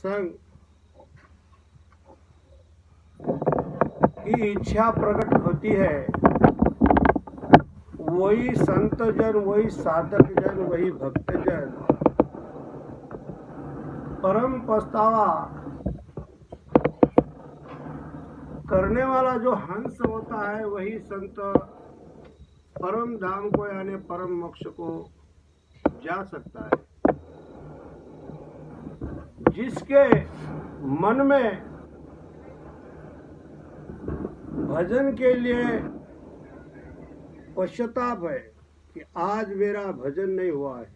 सत्संग की इच्छा प्रकट होती है, वही संत जन, वही साधक जन, वही भक्त जन परम पछतावा करने वाला जो हंस होता है, वही संत परम धाम को यानी परम मोक्ष को जा सकता है। जिसके मन में भजन के लिए पश्चाताप है कि आज मेरा भजन नहीं हुआ है,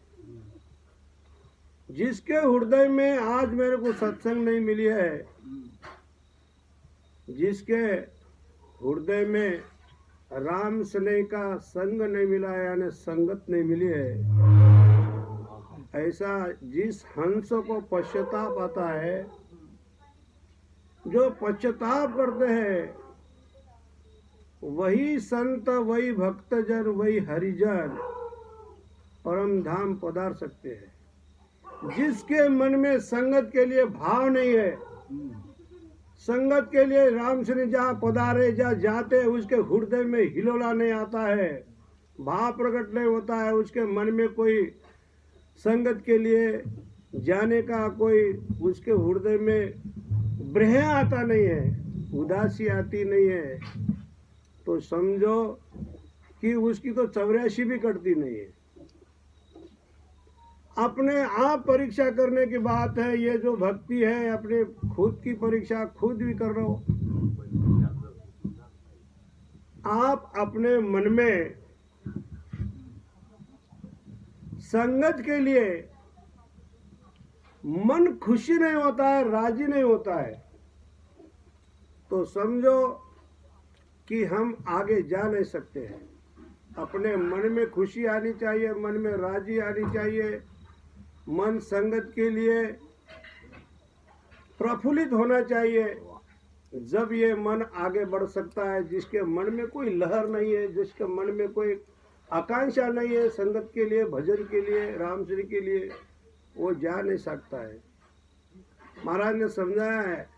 जिसके हृदय में आज मेरे को सत्संग नहीं मिली है, जिसके हृदय में राम स्नेह का संग नहीं मिला है यानी संगत नहीं मिली है, ऐसा जिस हंस को पश्चाताप आता है, जो पश्चाताप करते हैं, वही संत, वही भक्तजन, वही हरिजन परम धाम पधार सकते हैं। जिसके मन में संगत के लिए भाव नहीं है, संगत के लिए राम श्री जहाँ पधारे जहाँ जाते उसके हृदय में हिलोला नहीं आता है, भाव प्रकट नहीं होता है, उसके मन में कोई संगत के लिए जाने का कोई उसके हृदय में ब्रह आता नहीं है, उदासी आती नहीं है, तो समझो कि उसकी तो 84 भी कटती नहीं है। अपने आप परीक्षा करने की बात है। ये जो भक्ति है, अपने खुद की परीक्षा खुद भी कर रहे हो। आप अपने मन में संगत के लिए मन खुशी नहीं होता है, राजी नहीं होता है, तो समझो कि हम आगे जा नहीं सकते हैं। अपने मन में खुशी आनी चाहिए, मन में राजी आनी चाहिए, मन संगत के लिए प्रफुल्लित होना चाहिए। जब ये मन आगे बढ़ सकता है। जिसके मन में कोई लहर नहीं है, जिसके मन में कोई आकांक्षा नहीं है संगत के लिए, भजन के लिए, राम श्री के लिए, वो जा नहीं सकता है। महाराज ने समझाया है,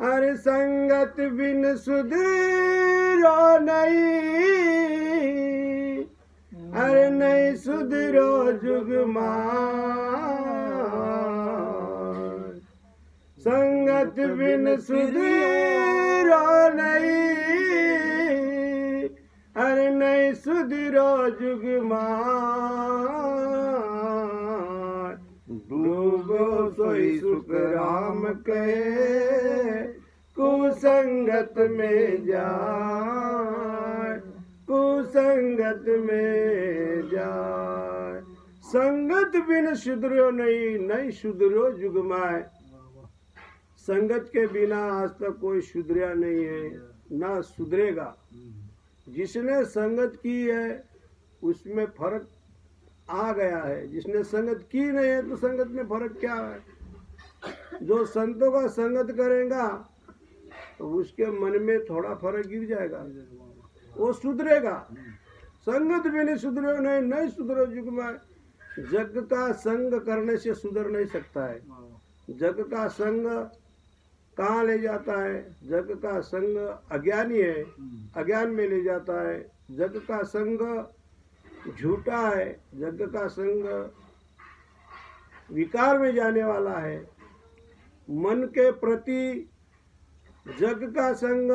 अरे संगत बिन सुधरो नहीं, अरे नहीं सुधरो जुगमान, संगत बिन सुधरो नहीं, अरे नहीं सुधरो जुगमान, डूबो सोई सुख राम के, कुसंगत में जाए, कुसंगत में जाए। संगत बिन सुधरो नहीं, नहीं सुधरो जुगमाए। संगत के बिना आज तक कोई सुधरा नहीं है, ना सुधरेगा। जिसने संगत की है उसमें फर्क आ गया है, जिसने संगत की नहीं है तो संगत में फर्क क्या है। जो संतों का संगत करेगा तो उसके मन में थोड़ा फर्क गिर जाएगा, वो सुधरेगा। संगत भी नहीं सुधरो नहीं, नहीं सुधरो जुग में। जग का संग करने से सुधर नहीं सकता है। जग का संग कहाँ ले जाता है? जग का संग अज्ञानी है, अज्ञान में ले जाता है। जग का संग झूठा है, जग का संग विकार में जाने वाला है। मन के प्रति जग का संग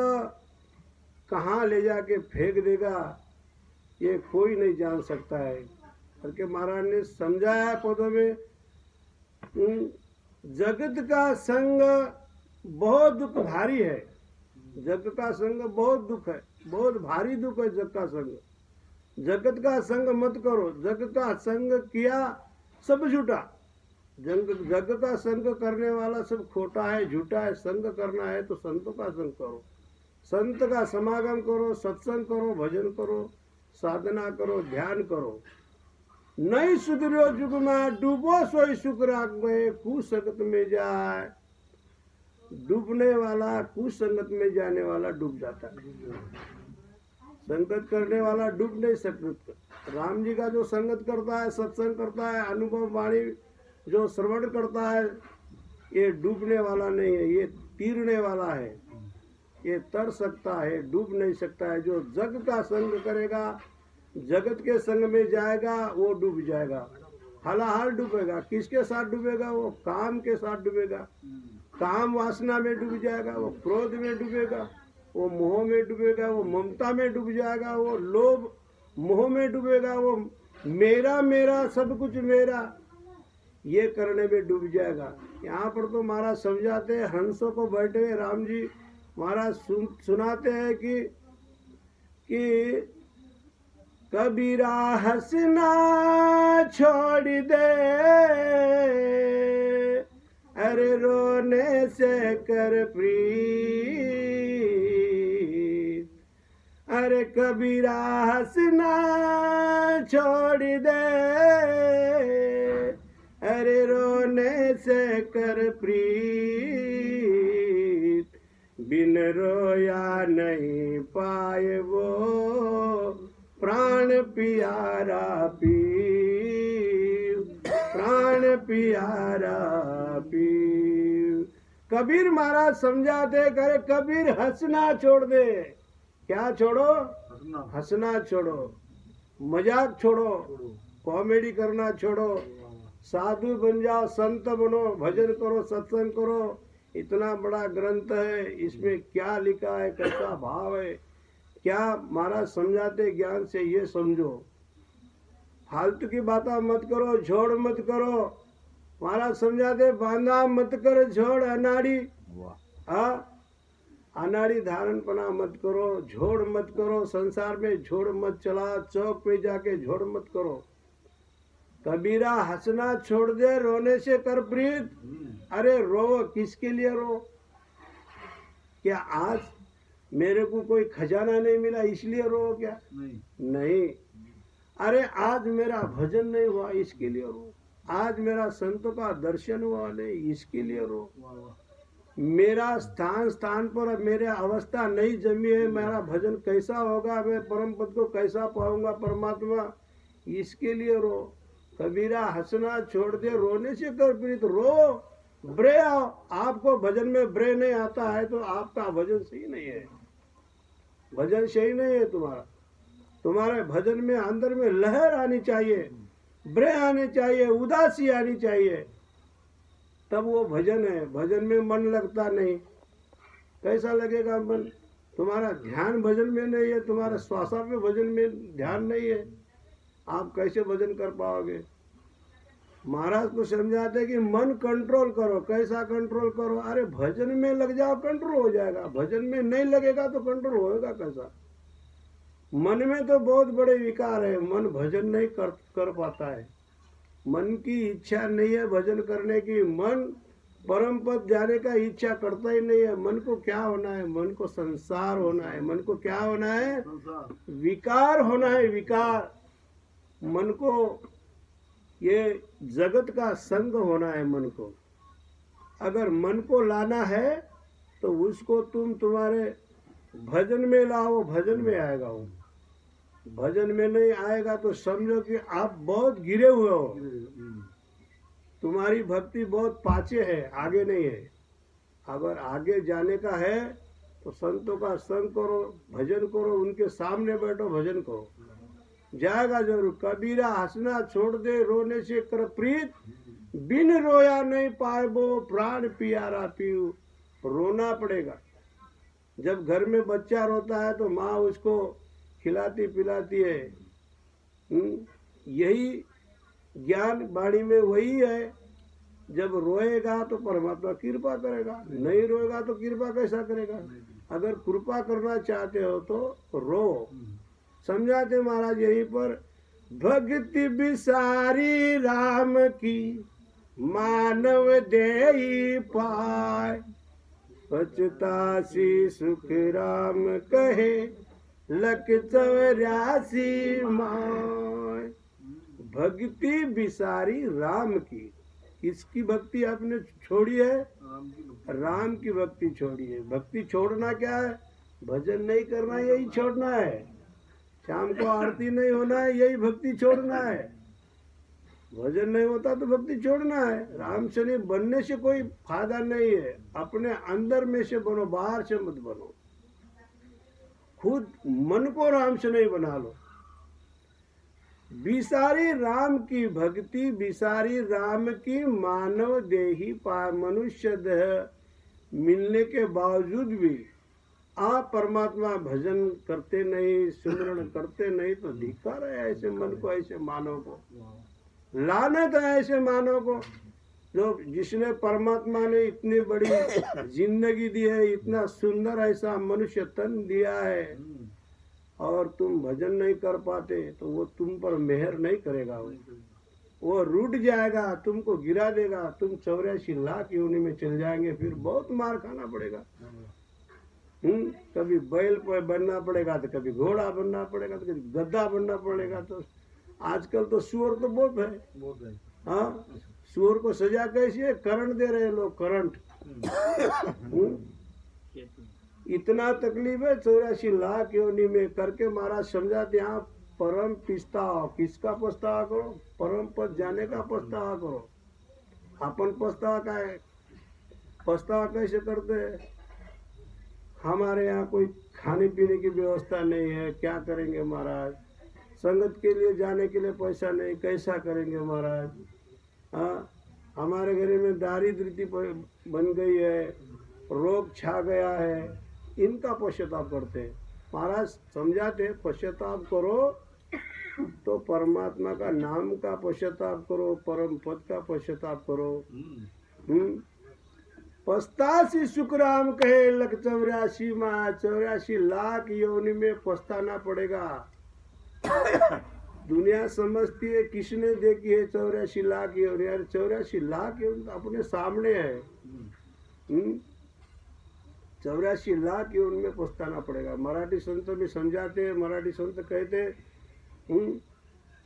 कहाँ ले जाके फेंक देगा ये कोई नहीं जान सकता है। करके महाराज ने समझाया पदों में, जगत का संग बहुत दुख भारी है। जग का संग बहुत दुख है, बहुत भारी दुख है जग का संग। जगत का संग मत करो। जग का संग किया सब झूठा। जग का संग करने वाला सब खोटा है, झूठा है। संग करना है तो संतों का संग करो, संत का समागम करो, सत्संग करो, भजन करो, साधना करो, ध्यान करो। नहीं सुधरो जुग में, डूबो सोई सुख राग में, कुसंगत में जाए। डूबने वाला, कुसंगत में जाने वाला डूब जाता है। संगत करने वाला डूब नहीं सकता। राम जी का जो संगत करता है, सत्संग करता है, अनुभव वाणी जो श्रवण करता है, ये डूबने वाला नहीं है, ये तीरने वाला है। ये तर सकता है, डूब नहीं सकता है। जो जग का संग करेगा, जगत के संग में जाएगा, वो डूब जाएगा, हलाहल डूबेगा। किसके साथ डूबेगा? वो काम के साथ डूबेगा, काम वासना में डूब जाएगा, वो क्रोध में डूबेगा, वो मोह में डूबेगा, वो ममता में डूब जाएगा, वो लोभ मोह में डूबेगा, वो मेरा मेरा सब कुछ मेरा ये करने में डूब जाएगा। यहाँ पर तो महाराज समझाते हैं, हंसों को बैठे हुए राम जी महाराज सुनाते हैं कि कबीरा हंसना छोड़ दे, अरे रोने से कर प्रीत, अरे कबीरा हंसना छोड़ दे, अरे रोने से कर प्रीत, बिन रोया नहीं पाए वो प्राण प्यारा पीर, प्राण प्यारा पीर। कबीर महाराज समझाते, करे कबीर हंसना छोड़ दे। क्या छोड़ो? हंसना छोड़ो, मजाक छोड़ो, कॉमेडी करना छोड़ो, साधु बन जाओ, संत बनो, भजन करो, सत्संग करो। इतना बड़ा ग्रंथ है, इसमें क्या लिखा है, कैसा भाव है, क्या महाराज समझाते ज्ञान से ये समझो। फालतू की बातें मत करो, झोड़ मत करो। महाराज समझाते बांधा मत कर झोड़ अनाड़ी, अनाड़ी धारणपना मत करो, झोड़ मत करो, संसार में झोड़ मत चला, चौक पे जाके झोड़ मत करो। कबीरा हंसना छोड़ दे, रोने से कर प्रीत। अरे रो, किसके लिए रो? क्या आज मेरे को कोई खजाना नहीं मिला इसलिए रो? क्या नहीं। अरे आज मेरा भजन नहीं हुआ इसके लिए रो, आज मेरा संतों का दर्शन हुआ नहीं इसके लिए रो, मेरा स्थान पर मेरे अवस्था नहीं जमी है, मेरा भजन कैसा होगा, मैं परम पद को कैसा पाऊंगा परमात्मा, इसके लिए रो। कबीरा हंसना छोड़ दे, रोने से कर प्रीत। रो, ब्रे आओ। आपको भजन में ब्रे नहीं आता है तो आपका भजन सही नहीं है, भजन सही नहीं है तुम्हारा। तुम्हारे भजन में अंदर में लहर आनी चाहिए, ब्रे आने चाहिए, उदासी आनी चाहिए, तब वो भजन है। भजन में मन लगता नहीं, कैसा लगेगा मन? तुम्हारा ध्यान भजन में नहीं है, तुम्हारा श्वास में भजन में ध्यान नहीं है, आप कैसे भजन कर पाओगे? महाराज को समझाते कि मन कंट्रोल करो। कैसा कंट्रोल करो? अरे भजन में लग जाओ, कंट्रोल हो जाएगा। भजन में नहीं लगेगा तो कंट्रोल होएगा कैसा? मन में तो बहुत बड़े विकार है, मन भजन नहीं कर पाता है। मन की इच्छा नहीं है भजन करने की, मन परम पद जाने का इच्छा करता ही नहीं है। मन को क्या होना है? मन को संसार होना है। मन को क्या होना है? विकार होना है, विकार। मन को ये जगत का संग होना है। मन को अगर मन को लाना है तो उसको तुम तुम्हारे भजन में लाओ, भजन में आएगा वो। भजन में नहीं आएगा तो समझो कि आप बहुत गिरे हुए हो, तुम्हारी भक्ति बहुत पाछे है, आगे नहीं है। अगर आगे जाने का है तो संतों का संग करो, भजन करो, उनके सामने बैठो, भजन करो, जाएगा जरूर। कबीरा हंसना छोड़ दे, रोने से कर प्रीत, बिन रोया नहीं पाए वो प्राण प्यारा पीऊ। रोना पड़ेगा। जब घर में बच्चा रोता है तो माँ उसको खिलाती पिलाती है। यही ज्ञान वाणी में वही है। जब रोएगा तो परमात्मा कृपा करेगा, नहीं रोएगा तो कृपा कैसा करेगा? अगर कृपा करना चाहते हो तो रो। समझाते महाराज यहीं पर, भक्ति बिसारी राम की मानव देई पाए, पचतासी सुख राम कहे लख 84 माय। भक्ति बिसारी राम की, किसकी भक्ति आपने छोड़ी है? राम की भक्ति छोड़ी है। भक्ति छोड़ना क्या है? भजन नहीं करना, यही छोड़ना है। शाम को आरती नहीं होना है, यही भक्ति छोड़ना है। भजन नहीं होता तो भक्ति छोड़ना है। राम शनि बनने से कोई फायदा नहीं है। अपने अंदर में से बनो, बाहर से मत बनो। खुद मन को राम शनि बना लो। बिसारी राम की भक्ति, बिसारी राम की मानव देही मनुष्य देह मिलने के बावजूद भी आप परमात्मा भजन करते नहीं, सुमरण करते नहीं, तो धिक्कार है ऐसे मन को, ऐसे मानव को। लानत है ऐसे मानव को जो जिसने परमात्मा ने इतनी बड़ी जिंदगी दी है, इतना सुंदर ऐसा मनुष्य तन दिया है, और तुम भजन नहीं कर पाते तो वो तुम पर मेहर नहीं करेगा। वो रूठ जाएगा, तुमको गिरा देगा, तुम 84 लाख योनि में चल जाएंगे, फिर बहुत मार खाना पड़ेगा। कभी बैल पर बनना पड़ेगा, तो कभी घोड़ा बनना पड़ेगा, तो कभी गद्दा बनना पड़ेगा। तो आजकल तो सुअर तो बहुत है। हाँ, सुअर को सजा कैसी है? करंट दे रहे हैं लोग, करंट। इतना तकलीफ है 84 लाख योनि में करके महाराज समझाते यहाँ परम पछतावा। किसका पछतावा करो? परम पद जाने का पछतावा करो। अपन पछतावा का है, पछतावा कैसे करते हैं? हमारे यहाँ कोई खाने पीने की व्यवस्था नहीं है, क्या करेंगे महाराज? संगत के लिए जाने के लिए पैसा नहीं, कैसा करेंगे महाराज? हाँ, हमारे घर में दारिद्र्य बन गई है, रोग छा गया है, इनका पश्चाताप करते हैं। महाराज समझाते पश्चाताप करो तो परमात्मा का नाम का पश्चाताप करो, परम पद का पश्चाताप करो। पछतासी सुखराम कहे लख 84 माँ, 84 लाख योनि में पछताना पड़ेगा। दुनिया समझती है किसने देखी है 84 लाख योनि? यार 84 लाख योनि अपने सामने है। 84 लाख योनि में पछताना पड़ेगा। मराठी संत भी समझाते हैं, मराठी संत कहते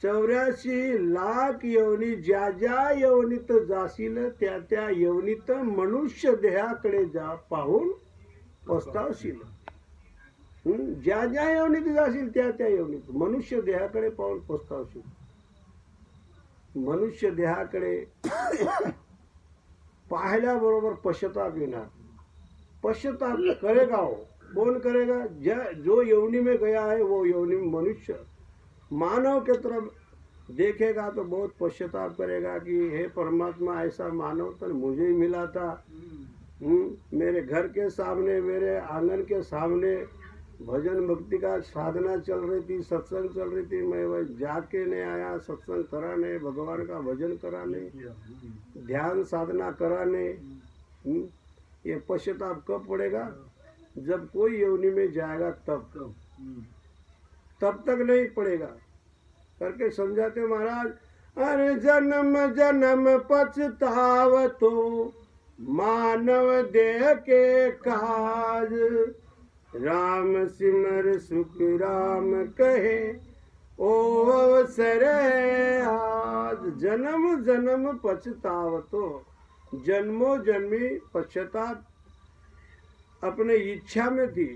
84 लाख योनि, ज्या ज्या योनीत जाशील त्या त्या योनीत मनुष्य देहाकडे जा पाहून पछतावशील। ज्या ज्या योनीत जाशील त्या त्या योनीत मनुष्य देहाकडे पाहून पछतावशील। मनुष्य देहाकडे पाहिल्याबरोबर पश्चाताप येणार। पश्चाताप करेगा वो, कौन करेगा? जो योनि में गया है वो योनि में मनुष्य मानव के तरफ देखेगा तो बहुत पश्चाताप करेगा कि हे परमात्मा, ऐसा मानव तो मुझे ही मिला था। मेरे घर के सामने, मेरे आंगन के सामने भजन भक्ति का साधना चल रही थी, सत्संग चल रही थी, मैं वह जाके नहीं आया, सत्संग कराने, भगवान का भजन कराने, ध्यान साधना कराने। ये पश्चाताप कब पड़ेगा? जब कोई योनि में जाएगा तब तक नहीं पड़ेगा करके समझाते महाराज। अरे जन्म जन्म पछतावतो मानव देह के काज, राम सिमर सुख राम कहे ओ अवसर है आज। जन्म जन्म पछतावतो, जन्मों जन्मी पश्चाताप अपने इच्छा में थी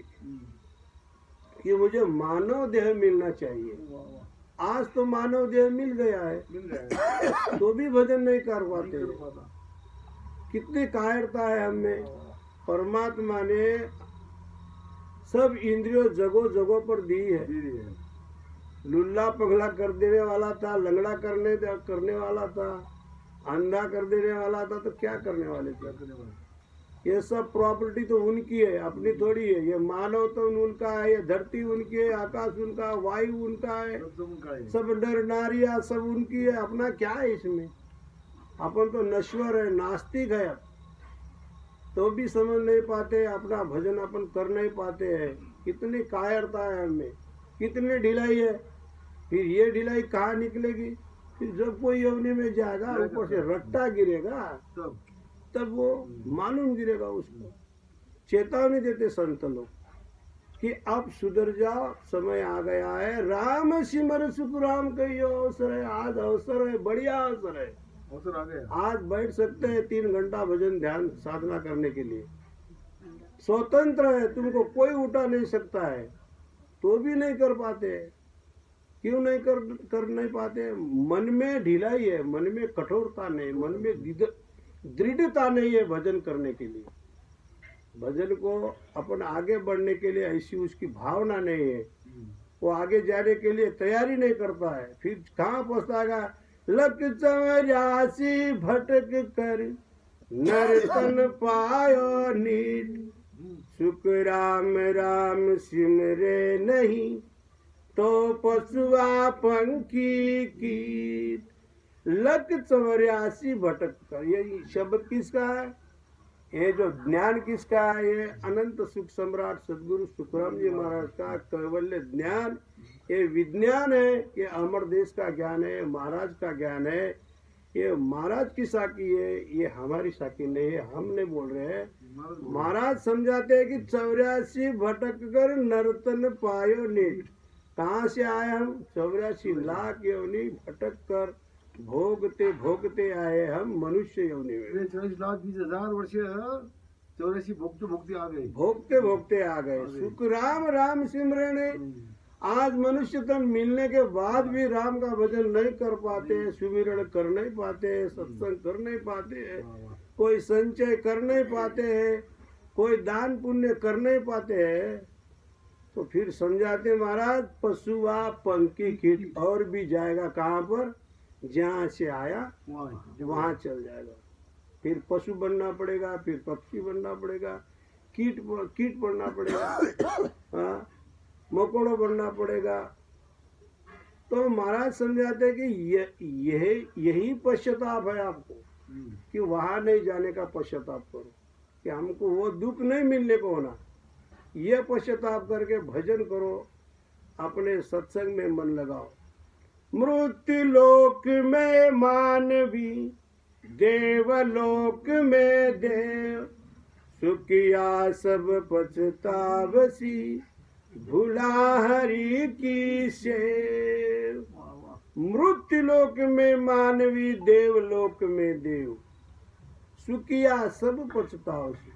कि मुझे मानव देह मिलना चाहिए। आज तो मानव देह मिल गया है तो भी भजन नहीं कर पाते। कितनी कायरता है हमें। परमात्मा ने सब इंद्रियों जगह जगह पर दी है। लुल्ला पगला कर देने वाला था, लंगड़ा करने वाला था, अंधा कर देने वाला था, तो क्या करने वाले थे? ये सब प्रॉपर्टी तो उनकी है, अपनी थोड़ी है। ये मानव तो उनका है, ये धरती उनकी है, आकाश उनका, वायु उनका है, सब नर नारियां सब उनकी है। अपना क्या है इसमें? अपन तो नश्वर है, नास्तिक है, तो भी समझ नहीं पाते, अपना भजन अपन कर नहीं पाते हैं। कितनी कायरता है हमें, कितनी ढिलाई है। फिर ये ढिलाई कहाँ निकलेगी? फिर जब कोई योनि में जाएगा, ऊपर से रट्टा गिरेगा, तब वो मालूम गिरेगा उसको। चेतावनी देते संत लोग कि अब सुधर जाओ, समय आ गया है। राम सिमर सुख राम कहियो अवसर है। आज अवसर है, बढ़िया अवसर है, अवसर आ गया। आज बैठ सकते हैं 3 घंटा भजन ध्यान साधना करने के लिए। स्वतंत्र है, तुमको कोई उठा नहीं सकता है, तो भी नहीं कर पाते। क्यों नहीं कर नहीं पाते? मन में ढिलाई है, मन में कठोरता नहीं, मन में दृढ़ता नहीं है भजन करने के लिए। भजन को अपन आगे बढ़ने के लिए ऐसी उसकी भावना नहीं है, वो आगे जाने के लिए तैयारी नहीं करता है, फिर कहाँ पहुँचता? लक 84 भटक कर नर्तन पायो नीट, सुख राम राम सिमरे नहीं तो पशुआ पंखी कीट। लक 84 भटक कर, ये शब्द किसका है? ये जो ज्ञान किसका है? ये अनंत सुख सम्राट सदगुरु सुखराम जी महाराज का कैवल्य ज्ञान, ये विज्ञान है, ये अमर देश का ज्ञान है, महाराज का ज्ञान है। ये महाराज की साकी है, ये हमारी साकी नहीं है, हम नहीं बोल रहे हैं। महाराज समझाते हैं कि 84 भटक कर नर्तन पायो नीट। कहाँ से आए हम? 84 लाख योनि भटक कर भोगते भोगते आए हम मनुष्य योनि में। 24 लाख 20,000 वर्ष 84 भोगते भोगते आ गए, भोगते भोगते आ गए। सुख राम राम सिमरन। आज मनुष्य तन मिलने के बाद भी राम का भजन नहीं कर पाते, सुमिरण कर नहीं पाते, सत्संग कर नहीं पाते, कोई संचय कर नहीं पाते, कोई दान पुण्य कर नहीं पाते है। तो फिर समझाते महाराज, पशुआ पंखी कीट और भी जाएगा कहाँ पर? जहाँ से आया वहाँ चल जाएगा। फिर पशु बनना पड़ेगा, फिर पक्षी बनना पड़ेगा, कीट बनना पड़ेगा, मकोड़ो बनना पड़ेगा। तो महाराज समझाते हैं कि यही पश्चाताप है आपको, कि वहाँ नहीं जाने का पश्चाताप करो, कि हमको वो दुख नहीं मिलने को होना। ये पश्चाताप करके भजन करो, अपने सत्संग में मन लगाओ। मृत्यु लोक में मानवी, देवलोक में देव, सुखिया सब पछतावसी, भूला हरि की सेव। मृत्यु लोक में मानवी, देवलोक में देव, सुखिया सब पछतावसी।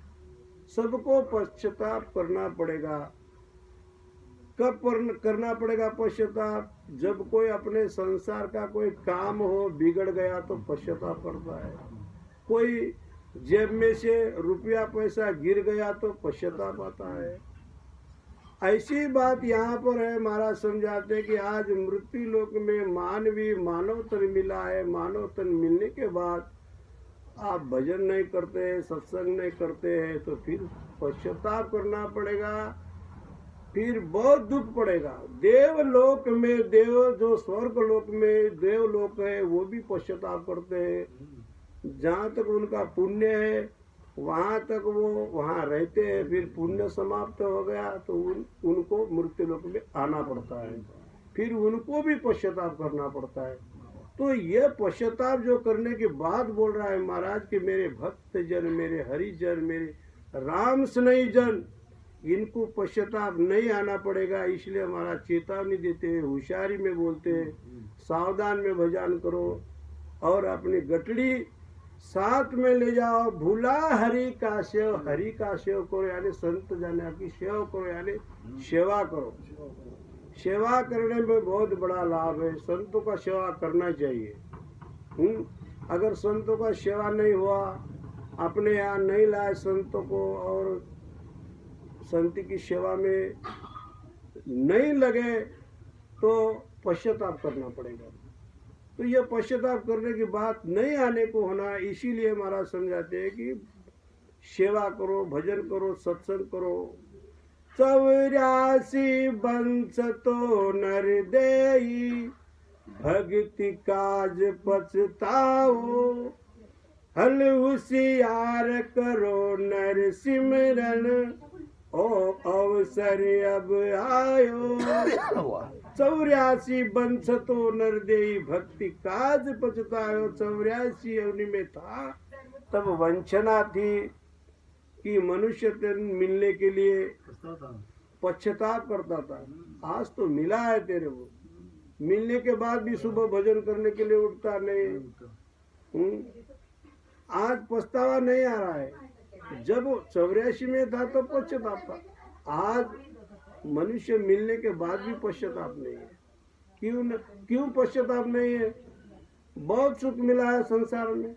सबको पश्चाताप करना पड़ेगा। कब करना पड़ेगा पश्चाताप? जब कोई अपने संसार का कोई काम हो बिगड़ गया तो पश्चाताप करता है। कोई जेब में से रुपया पैसा गिर गया तो पश्चाताप आता है। ऐसी बात यहाँ पर है। महाराज समझाते हैं कि आज मृत्यु लोक में मानवी मानव तन मिला है। मानव तन मिलने के बाद आप भजन नहीं करते, सत्संग नहीं करते हैं, तो फिर पश्चाताप करना पड़ेगा, फिर बहुत दुख पड़ेगा। देवलोक में देव, जो स्वर्ग लोक में देवलोक है, वो भी पश्चाताप करते हैं। जहाँ तक उनका पुण्य है वहाँ तक वो वहाँ रहते हैं। फिर पुण्य समाप्त हो गया तो उनको मृत्यु लोक में आना पड़ता है, फिर उनको भी पश्चाताप करना पड़ता है। तो ये पश्चाताप जो करने के बाद बोल रहा है महाराज कि मेरे भक्त जन, मेरे हरिजन, मेरे राम स्नेही जन, इनको पश्चाताप नहीं आना पड़ेगा। इसलिए हमारा चेतावनी देते हैं, होशियारी में बोलते हैं, सावधान में भजन करो और अपनी गठड़ी साथ में ले जाओ। भूला हरि का सेव, हरि का सेव करो, यानी संत जन की सेवा करो, यानी सेवा करो। सेवा करने में बहुत बड़ा लाभ है। संतों का सेवा करना चाहिए। अगर संतों का सेवा नहीं हुआ, अपने यहाँ नहीं लाए संतों को और संत की सेवा में नहीं लगे तो पश्चाताप करना पड़ेगा। तो यह पश्चाताप करने की बात नहीं आने को होना। इसीलिए महाराज समझाते हैं कि सेवा करो, भजन करो, सत्संग करो। 84 बंस तो नर देई, भक्ति काज पछताओ, हल होशियार करो नर सिमरन, ओ अवसर अब आयो। 84 बंस तो नर देई, भक्ति काज पछतायो। 84 योनि में था तब वंचना थी कि मनुष्य मिलने के लिए पश्चाताप करता था। आज तो मिला है तेरे को, मिलने के बाद भी सुबह भजन करने के लिए उठता नहीं। आज पछतावा नहीं आ रहा है। जब 84 में था तो पश्चाताप था। आज मनुष्य मिलने के बाद भी पश्चाताप नहीं है। क्यों पश्चाताप नहीं है? बहुत सुख मिला है संसार में,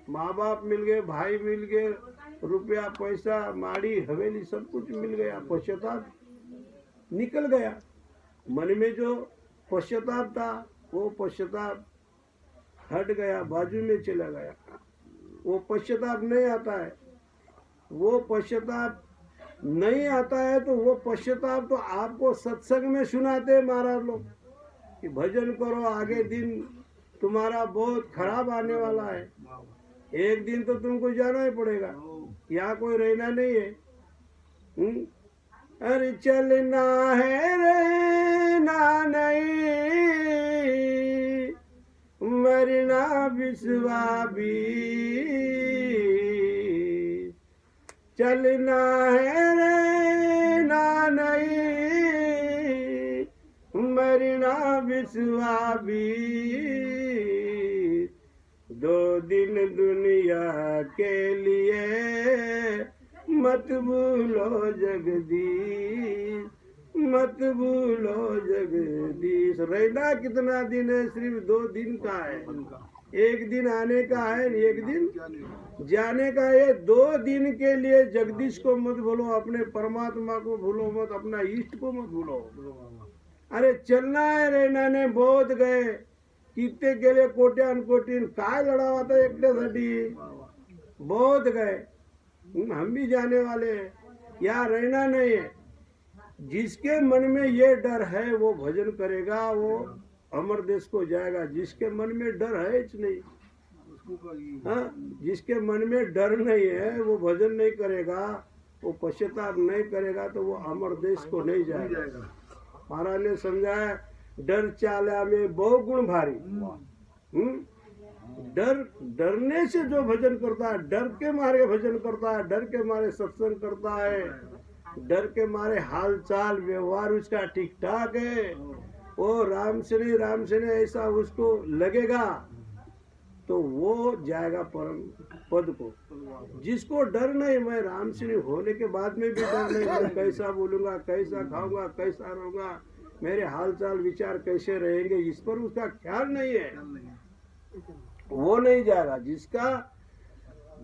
माँ बाप मिल गए, भाई मिल गए, रुपया पैसा माड़ी हवेली सब कुछ मिल गया, पश्चाताप निकल गया। मन में जो पश्चाताप था वो पश्चाताप हट गया, बाजू में चला गया। वो पश्चाताप नहीं आता है, वो पश्चाताप नहीं आता है तो वो पश्चाताप तो आपको सत्संग में सुनाते हैं महाराज लोग कि भजन करो, आगे दिन तुम्हारा बहुत खराब आने वाला है, एक दिन तो तुमको जाना ही पड़ेगा, यहाँ कोई रहना नहीं है। अरे चलना है रहना नहीं, मरना विश्वा भी, चलना है रहना नहीं, मरना विश्वा भी, दो दिन दुनिया के लिए मत भूलो जगदीश, मत भूलो जगदीश। रहना कितना दिन है? सिर्फ 2 दिन का है, एक दिन आने का है, एक दिन जाने का है। 2 दिन के लिए जगदीश को मत भूलो, अपने परमात्मा को भूलो मत, अपना इष्ट को मत भूलो। अरे चलना है, रहना ने बहुत गए, कितने गेले कोट्यान कोटीन, काय लढा होता एकट्यासाठी, बहुत गए, हम भी जाने वाले हैं, यहाँ रहना नहीं है। जिसके मन में ये डर है वो भजन करेगा, वो अमर देश को जाएगा। जिसके मन में डर है नहीं, हाँ, जिसके मन में डर नहीं है वो भजन नहीं करेगा, वो पश्चाताप नहीं करेगा तो वो अमर देश को नहीं जाएगा। महाराज ने समझाया, डर चाला में बहु गुण भारी। डरने से जो भजन करता है, डर के मारे भजन करता है, डर के मारे सत्संग करता है, डर के मारे हाल चाल व्यवहार उसका ठीक ठाक है, वो राम से नहीं ऐसा उसको लगेगा तो वो जाएगा परम पद को। जिसको डर नहीं, मैं राम से नहीं होने के बाद में भी डर नहीं, मैं कैसा बोलूंगा, कैसा खाऊंगा, कैसा रहूंगा, मेरे हाल चाल विचार कैसे रहेंगे, इस पर उसका ख्याल नहीं है, वो नहीं जाएगा।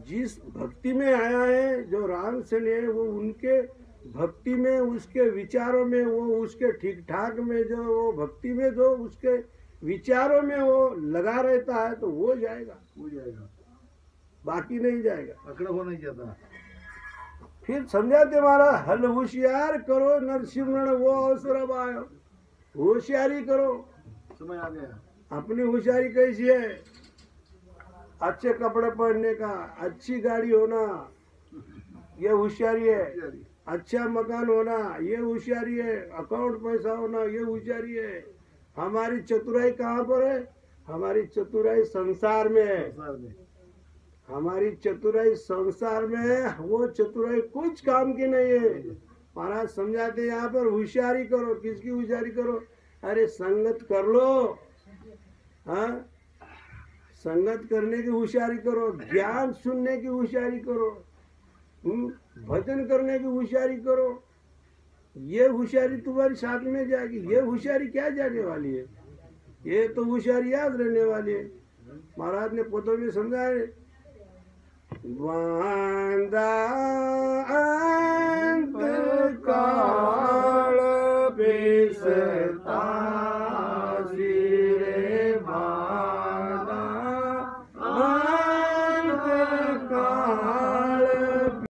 जिस भक्ति में आया है, जो राम से है, वो उनके भक्ति में, उसके विचारों में, वो उसके ठीक ठाक में, जो वो भक्ति में जो उसके विचारों में वो लगा रहता है तो वो जाएगा, बाकी नहीं जाएगा। अकड़ा हो नहीं जाता। फिर समझाते महाराज, हल होशियार करो नरसिमरण वो अवसर अब आयो। होशियारी करो, समय आ गया। अपनी होशियारी कैसी है? अच्छे कपड़े पहनने का, अच्छी गाड़ी होना, ये होशियारी है। अच्छा मकान होना, ये होशियारी है। अकाउंट पैसा होना, ये होशियारी है। हमारी चतुराई कहाँ पर है? हमारी चतुराई संसार में है। हमारी चतुराई संसार में है, वो चतुराई कुछ काम की नहीं है। महाराज समझाते यहाँ पर होशियारी करो। किसकी होशियारी करो? अरे संगत कर लो, हाँ, संगत करने की होशियारी करो, ज्ञान सुनने की होशियारी करो, भजन करने की होशियारी करो। ये होशियारी तुम्हारी साथ में जाएगी। ये होशियारी क्या जाने वाली है? ये तो होशियारी याद रहने वाली है। महाराज ने पदों में समझाए, बांधा